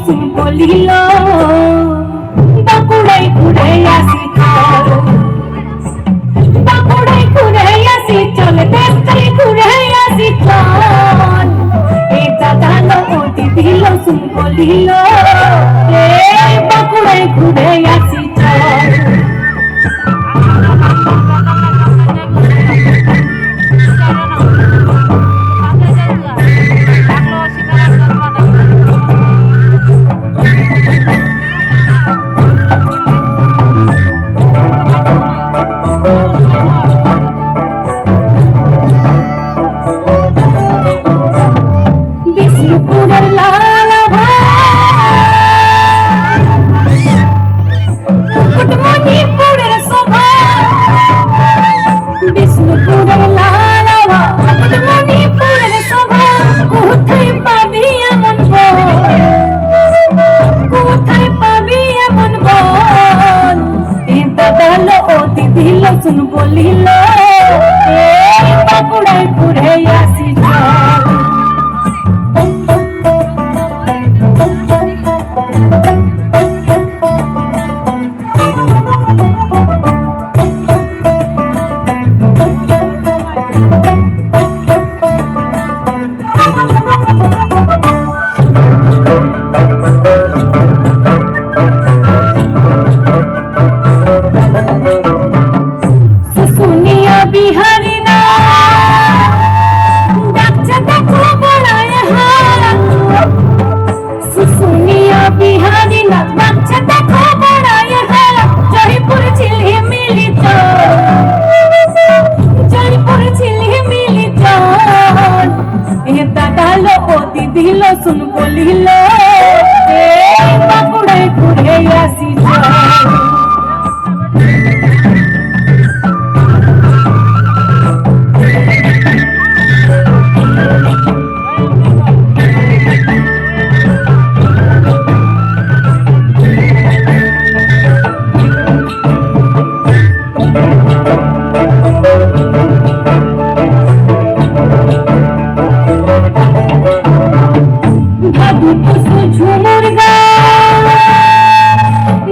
শুন বলিল বাঁকুড়াই ঘুরে আসি চল, বাঁকুড়াই ঘুরে আসি চল, দেশটাই ঘুরে আসি চল। এ দাদা নদী দিল শুন বলিল বাঁকুড়াই ঘুরে আসি চল। বিষ্ণুপুরের লাল মুকুটমণিপুরের শোভা, বিষ্ণুপুরের লাল মুকুটমণিপুরের শোভা, কোথায় পাবি এমন বল, কোথায় পাবি এমন বল। এ দাদাল অতি দিল শুন বলিল বাঁকুড়ায় ঘুরে আসি চল। শুশুনিয়া বিহারি না ডাকছে দেখো বড়ায় হাত, শুশুনিয়া বিহারি না ডাকছে দেখো বড়ায় হাত। জয়পুর ঝিলিমিলি চল, জয়পুর ঝিলিমিলি চল। এ দাদাল অতি দিল শুন বলিল বাঁকুড়ায় ঘুরে আসি চল। ভাদু টুসু ঝুমুর গান,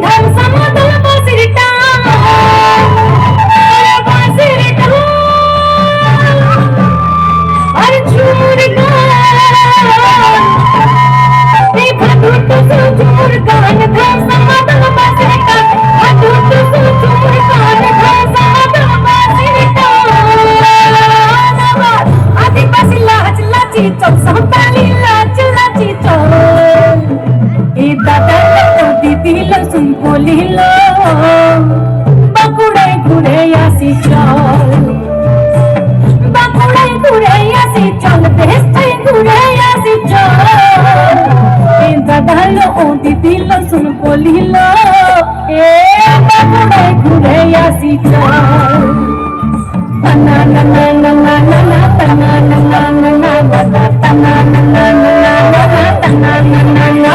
ধান সমতল বাঁশির টান, বাঁশির টান আর ঝুমুর গান। এই ভাদু টুসু ঝুমুর গান, ধান সমতল বাঁশির টান, ভাদু টুসু ঝুমুর গান, ধান সমতল বাঁশির টান। আদিবাসী লাচ লাচি চল, সাঁওতালি লাচ লাচি চল। এ দাদা নদী দিল শুন বলিল বাঁকুড়ায় ঘুরে আসি চল, বাঁকুড়ায় ঘুরে আসি চল, দেশটাই ঘুরে আসি চল। এ দাদা নদী দিল শুন বলিল বাঁকুড়ায় ঘুরে আসি চল। না না না না না না না না না না না না না না না